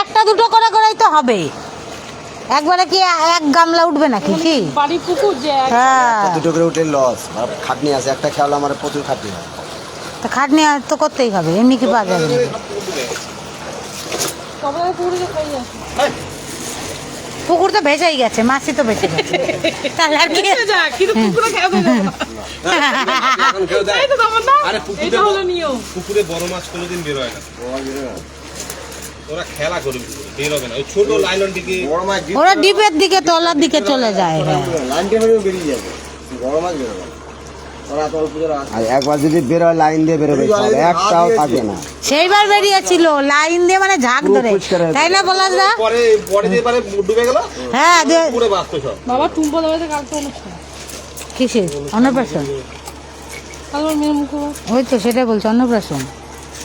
একটা দুটো করে করেই তো হবে, একবারে কি এক গামলা উঠবে নাকি কি? বাড়ি পুকুর যে হ্যাঁ, দুটো করে উঠলে লস, খাটনি আছে, একটা খেয়াল আমার প্রচুর খাটনি হয়। তো খাটনি তো করতেই হবে, এমনি কি পাওয়া যাবে না। সবাই পুকুরে খাই আছে। পুকুর তো ভেসেই গেছে, মাছই তো বেঁচে গেছে, তাহলে আর কি? যা কিন্তু পুকুরে খেয়ে দেবো না। এখন কেউ দেয়? এই তো তেমন না। আরে এটা হলো নিয়ম। পুকুরে বড় মাছ কোনোদিন বের হয় না, ওরা খেলা করবে, বের হবে না। ওই ছোট লাইলন দিকে বড় মাছ ওরা ডিপের দিকে তলার দিকে চলে যায়। হ্যাঁ, লাইন দিয়ে বেরিয়ে যাবে, বড় মাছ বেরোবে। আর একবার যদি বেরোয় লাইন দিয়ে বেরোবে, একটাও থাকে না। সেইবার বেরিয়েছিল লাইন দিয়ে, মানে ঝাঁক ধরে, তাই না বলাস দা? পরে পরে যে পারে ডুবে গেল, হ্যাঁ, পুকুরে বাঁচতো সব। বাবা টুম্পা দাবাতে কালকে অনুষ্ঠান, কিসের অন্নপ্রাশন? কাল ওর মেয়ের মুখে ওই তো সেটাই বলছি, অন্নপ্রাশন।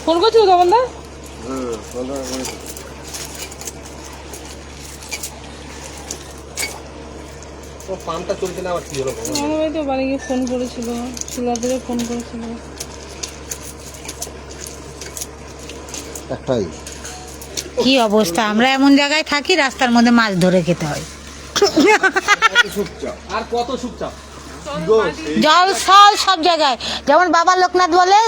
ফোন করছিল তখন দা। ও পাম্পটা চলছে না, আবার কি হলো? আমার বাড়িতে বাড়ি গিয়ে ফোন করেছিল, শিলা থেকে ফোন করেছিল। একটাই কি অবস্থা, আমরা এমন জায়গায় থাকি রাস্তার মধ্যে মাছ ধরে খেতে হয়। আর কত সুপচাপ জল ফল সব জায়গায়, যেমন বাবা লোকনাথ বলে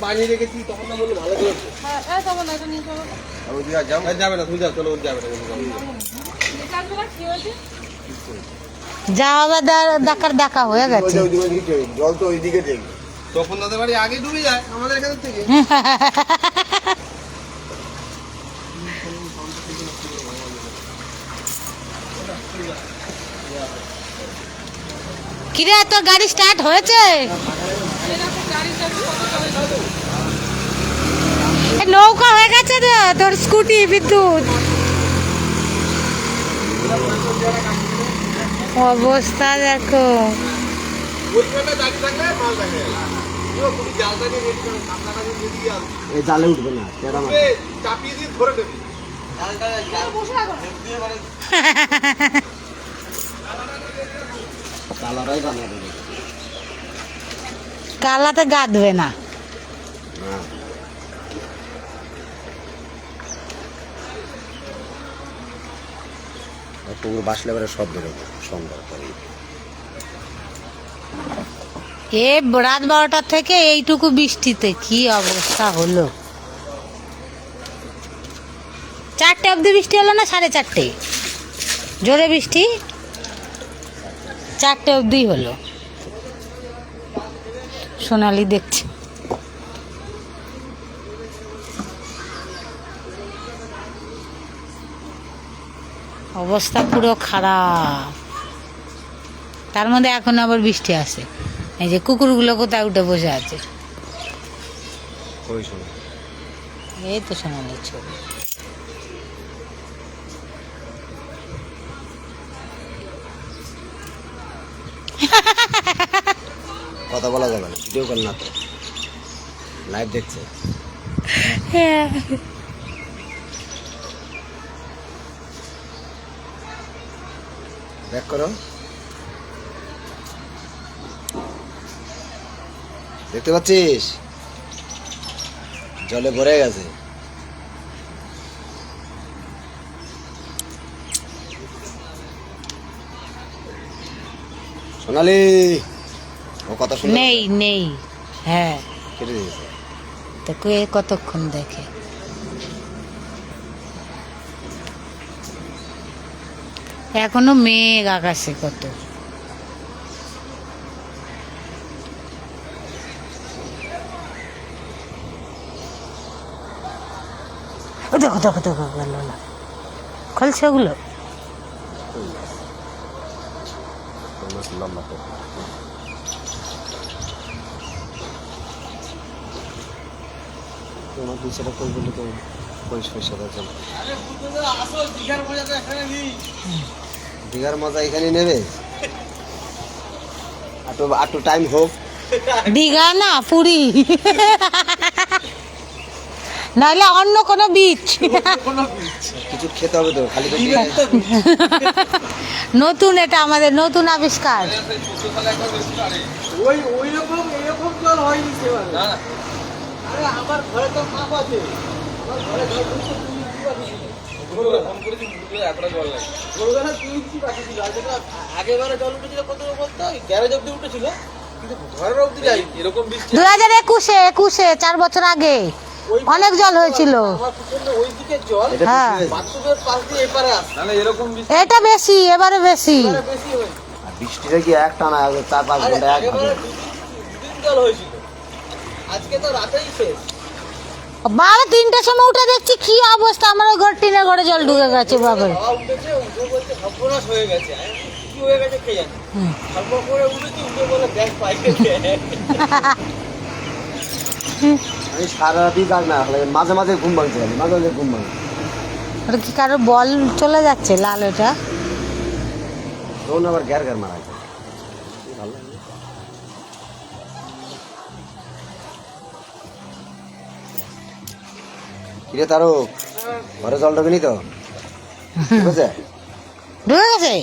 বানিয়ে রেখেছি, তখন না বললো ভালো করেছে। হ্যাঁ এই তখন এটা নিয়ে চলো। যাবে না, তুমি যাও, চলো ওর যাবে না। এটা আসবে না, কি হয়েছে? যা হবে দেখার দেখা হয়ে গেছে। জল তো ওইদিকে দেখবে। তখন তাদের বাড়ি আগে ডুবে যায় আমাদের এখান থেকে। কিরে, তোর গাড়ি স্টার্ট হয়েছে? এ নৌকা হয়ে গেছে রে তোর স্কুটি বিদ্যুৎ। অবস্থা দেখো, ওইখানে দাঁড়িয়ে থাকলে মাল থাকে। তুমি জালটা নিয়ে রেডি করো, সামনাটা নিয়ে রেডি আছে। এই জালে উঠবে না, কেডা মাছ। চাপিয়ে দিয়ে ধরে দেবে। কালারাই বানিয়ে দেবে। কালাতে গাঁদবে না। পুকুর বাসলে এবারে সব বেরোবে সোমবার করে। এ রাত 12টার থেকে এইটুকু বৃষ্টিতে কি অবস্থা হলো। 4টে অবধি বৃষ্টি হলো না, 4:30 জোরে বৃষ্টি, 4টে অবধি হলো। সোনালি দেখছে। অবস্থা পুরো খারাপ, তার মধ্যে এখন আবার বৃষ্টি আসে। এই যে কুকুরগুলো কোথায় উঠে বসে আছে, ওই সময় এই তো সোনালির ছবি। কথা বলা যাবে না, ভিডিও কল না তো, লাইভ দেখছে। হ্যাঁ, ব্যাক করো, দেখতে পাচ্ছিস জলে ভরে গেছে। সোনালি, ও কথা শুনে নেই নেই, হ্যাঁ কেটে দিয়েছে। তো কে কতক্ষণ দেখে। এখনো মেঘ আকাশে কত। ও দেখো দেখো দেখো, গেল না, খুলছে ওগুলো। লম্বা তো তোমার দুইশোটা কই বলে তো পরিষ্কার সাদা চলে। দীঘার মজা এখানে নেবে, একটু টাইম হোক। দীঘা না, পুরী, নাহলে অন্য কোনো বিচ। কিছু খেতে হবে তো, খালি নতুন, এটা আমাদের নতুন আবিষ্কার। ওই রকম এরকম জল হয়নি সেবার। আরে আমার ঘরে তো মাপ আছে, আমার ঘরে এতটা জল লাগে। আগেবারে জল উঠেছিল কত বলতো গ্যারেজ অব্দি উঠেছিল কিন্তু ঘরের অব্দি যাই এরকম বৃষ্টি 2021 4 বছর আগে অনেক জল হয়েছিল। আমার পুকুরের ওই দিকে জল হ্যাঁ বাথরুমের পাশ দিয়ে এপারে আসে তাহলে এরকম বৃষ্টি এটা বেশি, এবারে বেশি। বেশি হয়েছে বৃষ্টিটা কি একটা না 4-5 ঘন্টা এক আগেবারে দুদিন জল হয়েছিল আজকে তো রাতেই শেষ 3টার সময় উঠে দেখছি কি অবস্থা, আমার ওই ঘর টিনের ঘরে জল ঢুকে গেছে বাবা। হাওয়া উঠেছে উঠে বলছে সর্বনাশ হয়ে গেছে কি হয়ে গেছে কে জানে অল্প করে উঠেছি উঠে বলে ব্যাগ পাইকে আমি সারা রাতই কাজ না মাঝে মাঝে ঘুম ভাঙছে মাঝে মাঝে ঘুম ভাঙছে ওটা কি কারো বল চলে যাচ্ছে লাল? এটা তখন আবার গ্যার গ্যার মারা যায় ভালো লাগে। কিরে তারও ঘরে জল ঢোকেনি তো ঠিক আছে ঢুকে গেছে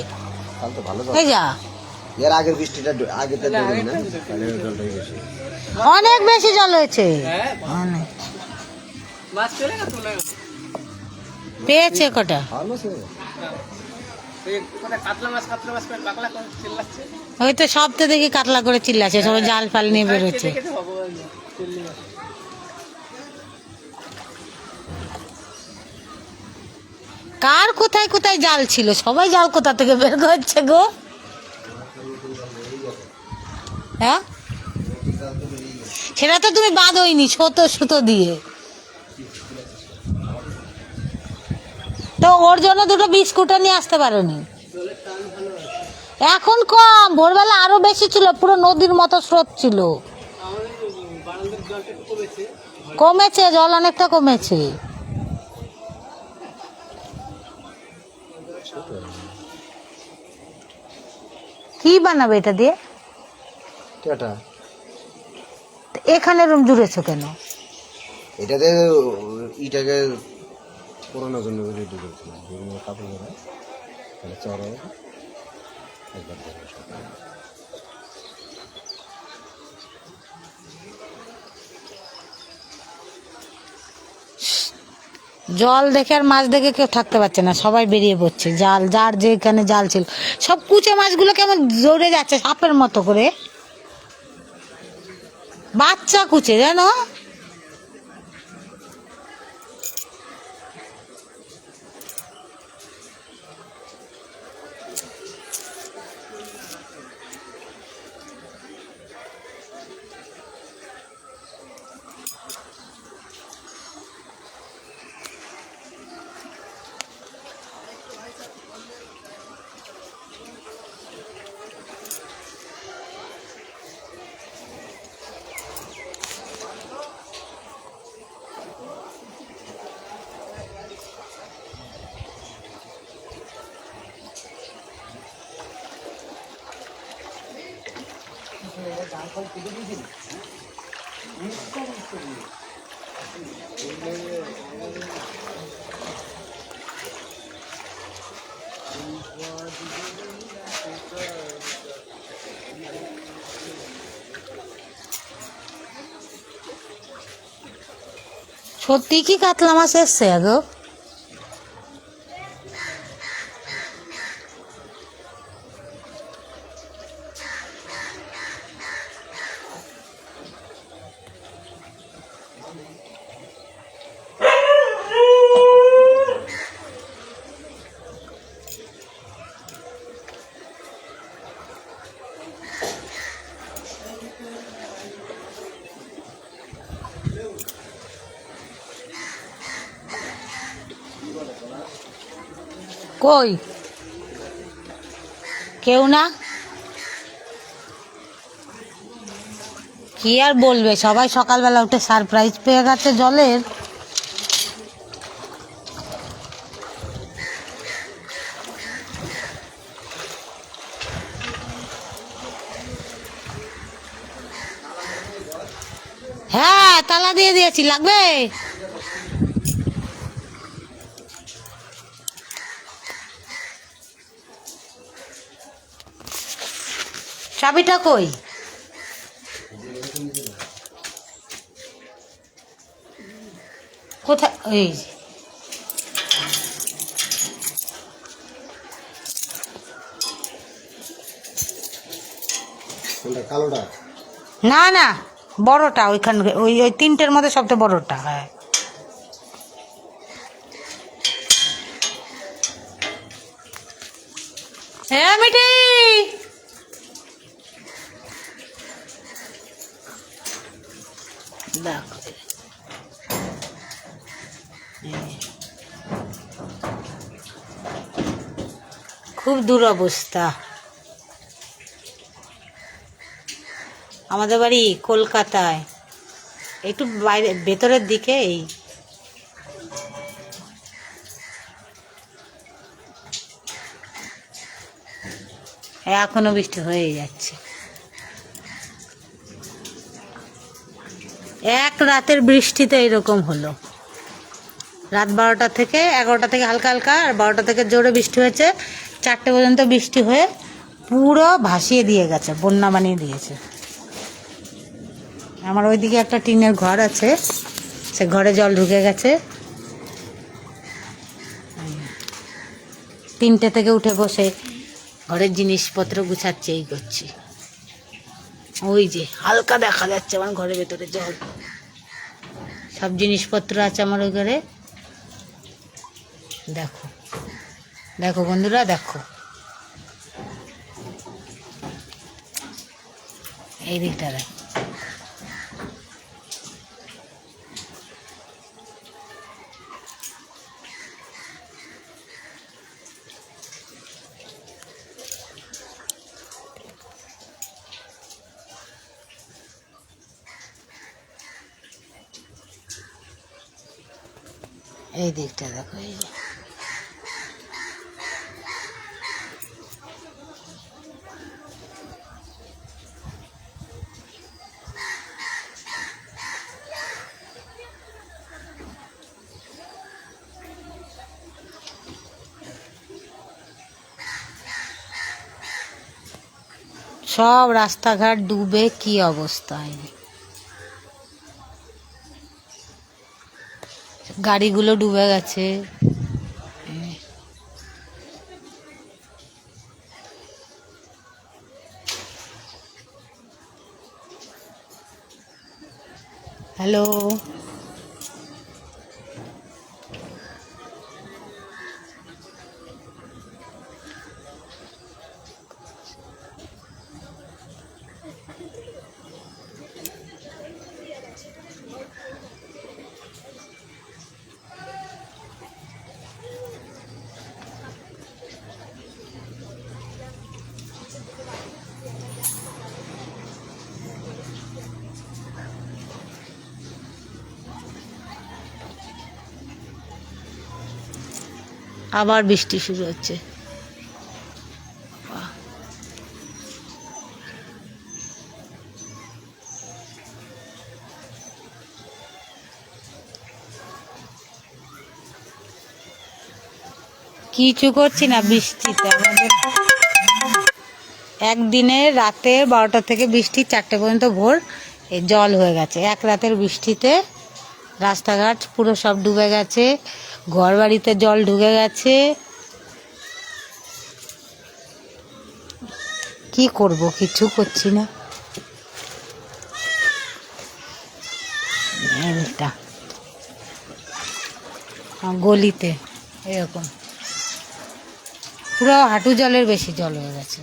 তাহলে তো ভালো জল এই যা এর আগের বৃষ্টিটা আগে তো ঢোকেনি না তাহলে জল ঢোকে বেশি অনেক বেশি জল হয়েছে। অনেক মাছ চলে না তোলে পেয়েছে কটা, ভালো আছে কাতলা মাছ করে পাকলা করে চিল্লাচ্ছে ওই তো সব তো দেখি কাতলা করে চিল্লাছে, সবাই জাল ফাল নিয়ে বেরোচ্ছে। দেখেছে ভগবান চিল্লি মাছ কার কোথায় কোথায় জাল ছিল, সবাই জাল কোথা থেকে বের করছে গো? হ্যাঁ সেটা তো তুমি বাঁধোইনি সুতো দিয়ে, তো ওর জন্য দুটো বিস্কুটও নিয়ে আসতে পারোনি। এখন কম, ভোরবেলা আরো বেশি ছিল, পুরো নদীর মতো স্রোত ছিল। কমেছে, জল অনেকটা কমেছে। কি বানাবে এটা দিয়ে? কেটা এখানে রুম জুড়েছো কেন? এটাতে ইটাকে পুরোনোর জন্য রেডি করছিলাম কাপড় ধরা তাহলে চড়াই একবার জল দেখে আর মাছ দেখে কেউ থাকতে পারছে না, সবাই বেরিয়ে পড়ছে। জাল যার যেখানে জাল ছিল, সব কুচে মাছগুলো কেমন জোরে যাচ্ছে সাপের মতো করে, বাচ্চা কুচে জানো। সত্যি কি কাতলা মাছ এসছে গো? কই কেউ না, কি আর বলবে, সবাই সকালবেলা উঠে সারপ্রাইজ পেয়ে গেছে জলের। হ্যাঁ তালা দিয়ে দিয়েছি, লাগবে? চাবিটা কই? কোথায়? এই কোনটা কালোটা? না না, বড়টা ওইখান, ওই ওই তিনটের মধ্যে সবচেয়ে বড়টা। হ্যাঁ, মিটি দেখো, খুব দুরবস্থা। আমাদের বাড়ি কলকাতায়, একটু বাইরে ভেতরের দিকে। এই এখনো বৃষ্টি হয়ে যাচ্ছে। এক রাতের বৃষ্টিতে এরকম হলো। রাত 12টা থেকে 11টা থেকে হালকা হালকা, আর 12টা থেকে জোরে বৃষ্টি হয়েছে, 4টে পর্যন্ত বৃষ্টি হয়ে পুরো ভাসিয়ে দিয়ে গেছে, বন্যা বানিয়ে দিয়েছে। আমার ওইদিকে একটা টিনের ঘর আছে, সে ঘরে জল ঢুকে গেছে। 3টে থেকে উঠে বসে ঘরের জিনিসপত্র গুছাচ্ছে, এই করছি। ওই যে হালকা দেখা যাচ্ছে আমার ঘরের ভেতরে জল, সব জিনিসপত্র আছে আমার ওই ঘরে। দেখো দেখো বন্ধুরা, দেখো এই দিকটা দেখো। এই দিকটা দেখো, এই যে সব রাস্তাঘাট ডুবে কি অবস্থায়, গাড়িগুলো ডুবে গেছে। হ্যালো, আবার বৃষ্টি শুরু হচ্ছে। কিছু করছি না বৃষ্টিতে, আমাদের একদিনে রাতে 12টা থেকে বৃষ্টি 4টে পর্যন্ত ভোর, এই জল হয়ে গেছে। এক রাতের বৃষ্টিতে রাস্তাঘাট পুরো সব ডুবে গেছে, ঘর বাড়িতে জল ঢুকে গেছে। কি করব, কিছু করছি না। এইটা গলিতে এরকম পুরো হাঁটু জলের বেশি জল হয়ে গেছে।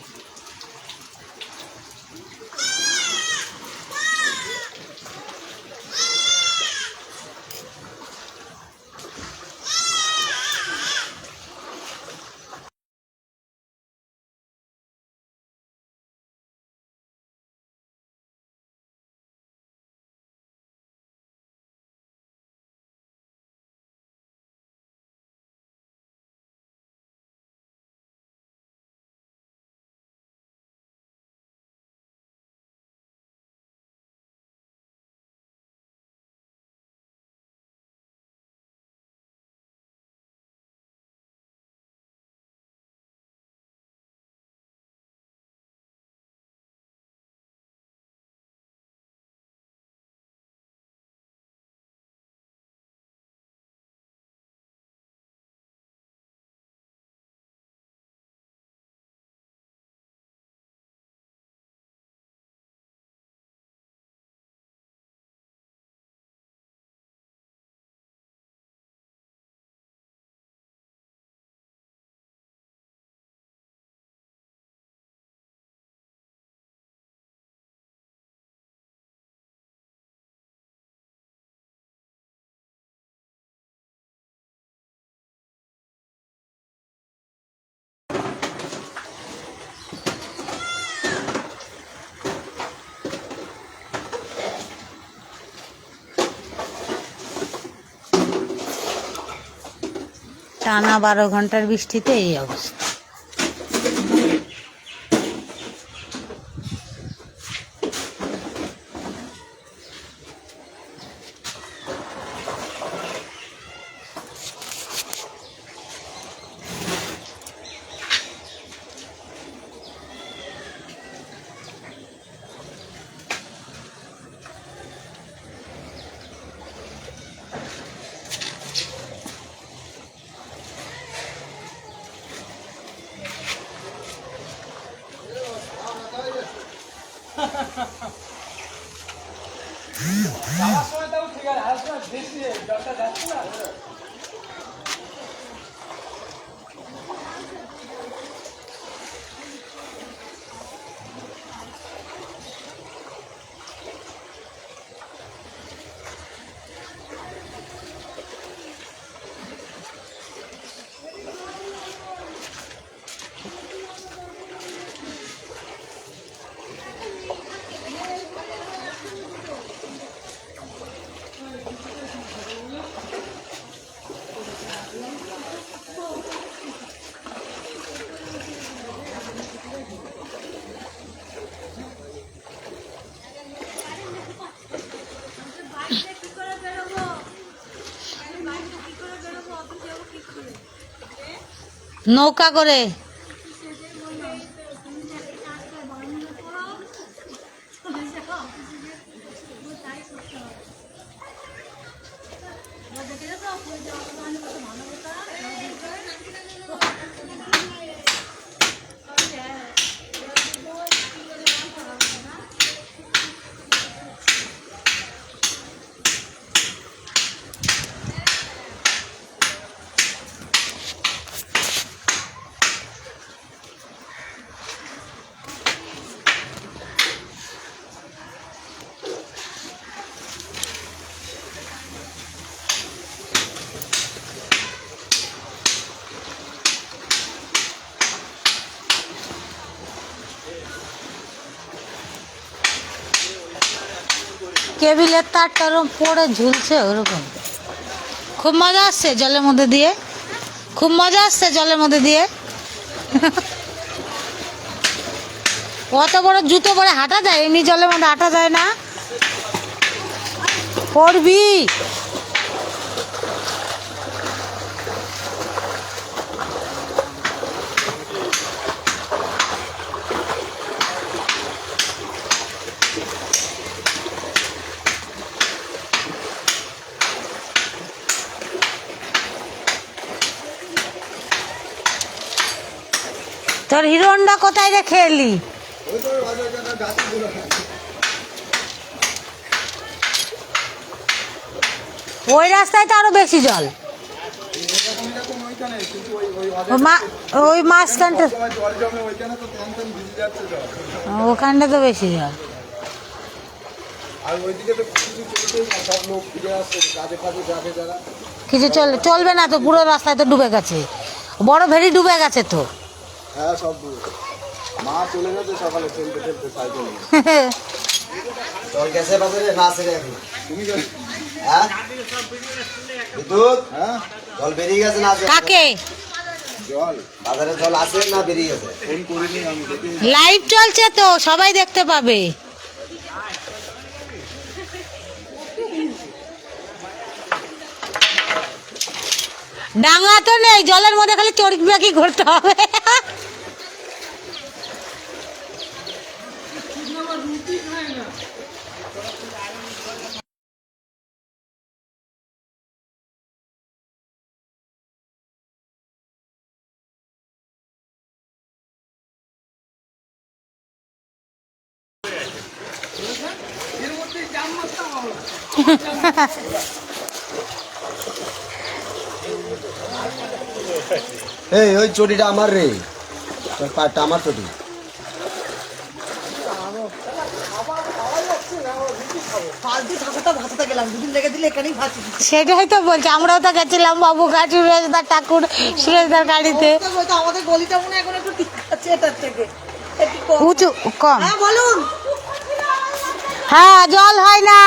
টানা 12 ঘন্টার বৃষ্টিতে এই অবস্থা। নৌকা করে কেবিলের তারটা ওরকম পড়ে ঝুলছে ওরকম। খুব মজা আসছে জলের মধ্যে দিয়ে, খুব মজা আসছে জলের মধ্যে দিয়ে। অত বড় জুতো পরে হাঁটা যায়? এমনি জলের মধ্যে হাঁটা যায় না। পড়বি তোর হিরো হন্ডা কোথায় রেখে এলি? ওই রাস্তায় তো আরো বেশি জল। ওই মাঝখানটা, ওখানটা তো বেশি জল। কিছু চলবে না তো, পুরো রাস্তায় তো ডুবে গেছে, বড় ভেরি ডুবে গেছে তো। হ্যাঁ সব মা চলে গেছে সকালে চলতে চলতে সাইকেল চল গেছে বাজারে না আসে এখন তুমি হ্যাঁ বিদ্যুৎ হ্যাঁ জল বেরিয়ে গেছে না আছে? কাকে? জল বাজারে জল আছে না বেরিয়ে গেছে? ফোন করিনি আমি, লাইভ চলছে তো, সবাই দেখতে পাবে। ডাঙা তো নেই, জলের মধ্যে খালি চড়কি বাকি করতে হবে। এই ওই চটিটা আমার রে, তোর পাটা আমার চটি। সেটাই তো বলছি, আমরাও তো গেছিলাম বাবু গাছ সুরেশদার ঠাকুর সুরেশদার গাড়িতে। আমাদের গলিটা মনে হয় এখন একটু ঠিক আছে এটার থেকে, একটু কম। উঁচু কম। হ্যাঁ বলুন। হ্যাঁ জল হয় না,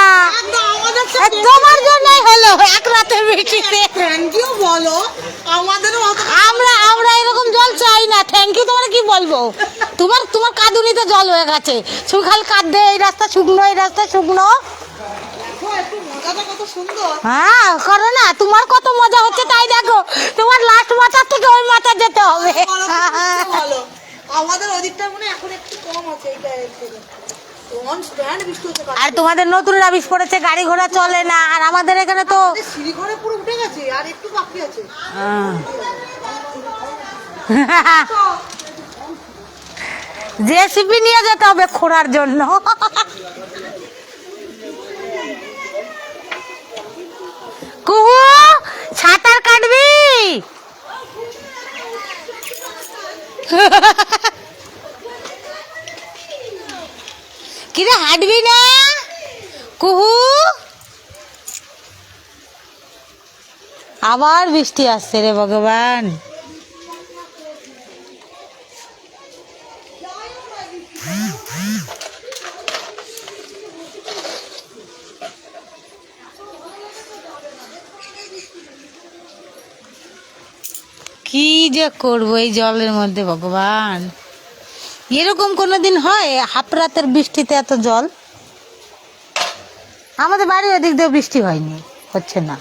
তোমার জন্যই হলো এক রাতের বৃষ্টিতে। থ্যাংক ইউ বলো, আমাদের থ্যাংক ইউ তোমার কি বলবো, তোমার তোমার কাঁদুনিতে জল হয়ে গেছে, শুধু খালি কাঁদবে, এই রাস্তা শুকনো, এই রাস্তা শুকনো। হ্যাঁ করো না, তোমার কত মজা হচ্ছে তাই দেখো, তোমার লাস্ট মাথার থেকে ওই মাথা যেতে হবে। আমাদের ওদিকটা মনে এখন একটু কম আছে এইটা থেকে। আর তোমাদের নতুন রাবিশ পড়েছে, গাড়ি ঘোড়া চলে না, আর আমাদের এখানে তো সিঁড়ি ঘরে পুরো উঠে গেছে আর একটু বাকি আছে। জেসিপি নিয়ে যেতে হবে খোঁড়ার জন্য। কুহু সাঁতার কাটবি? কিরে হাঁটবি না কুহু? আবার বৃষ্টি আসছে রে ভগবান। কি যে করবো এই জলের মধ্যে ভগবান, এরকম কোনোদিন হয় হাফ রাতের বৃষ্টিতে এত জল? আমাদের বাড়ির ওদিক দিয়ে বৃষ্টি হয়নি, হচ্ছে না,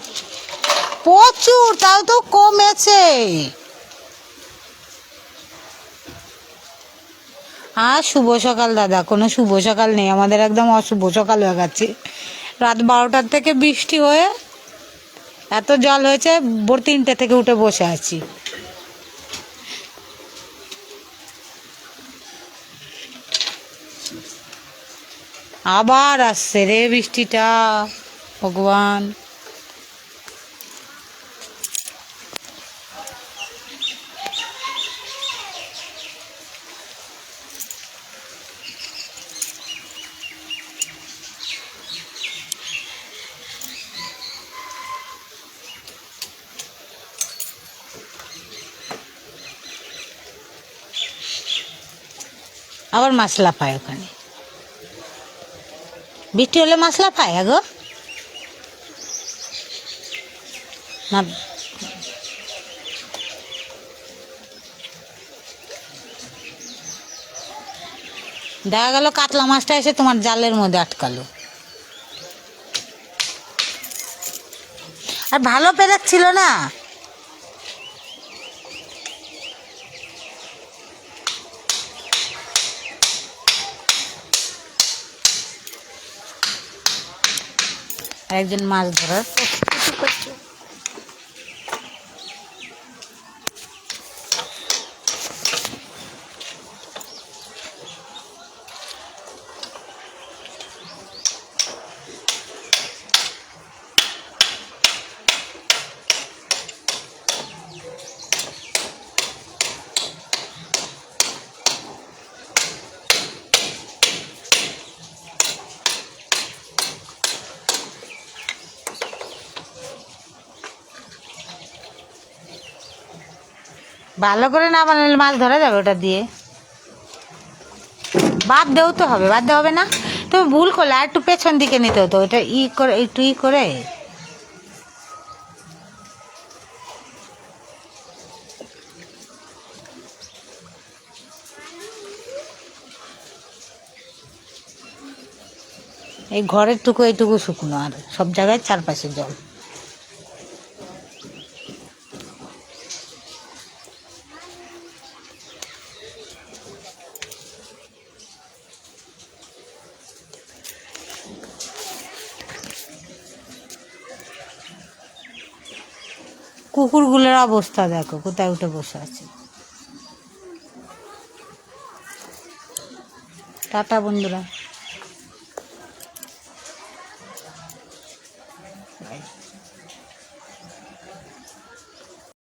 প্রচুর, তাও তো কমেছে। আর শুভ সকাল দাদা, কোনো শুভ সকাল নেই, আমাদের একদম অশুভ সকাল হয়ে গেছে। রাত 12টার থেকে বৃষ্টি হয়ে এত জল হয়েছে, ভোর 3টে থেকে উঠে বসে আছি। আবার আসছে রে বৃষ্টিটা ভগবান। আবার মাছলা পায় ওখানে, বৃষ্টি হলে মাছলা পায় গো না? দেখা গেল কাতলা মাছটা এসে তোমার জালের মধ্যে আটকালো। আর ভালো পেরেক ছিল না। একজন মাছ ধরার প্রস্তুতি করছে। ভালো করে না বানালে মাছ ধরা যাবে ওটা দিয়ে? বাদ দেও তো হবে, বাদ দেওয়া হবে না? তুমি ভুল করলে, আর একটু পেছন দিকে নিতে হতো, ওটা ই করে, একটু ই করে। এই ঘরের টুকু এইটুকু শুকনো, আর সব জায়গায় চারপাশে জল। কুকুরগুলোর অবস্থা দেখো, কোথায় উঠে বসে আছে। টাটা বন্ধুরা।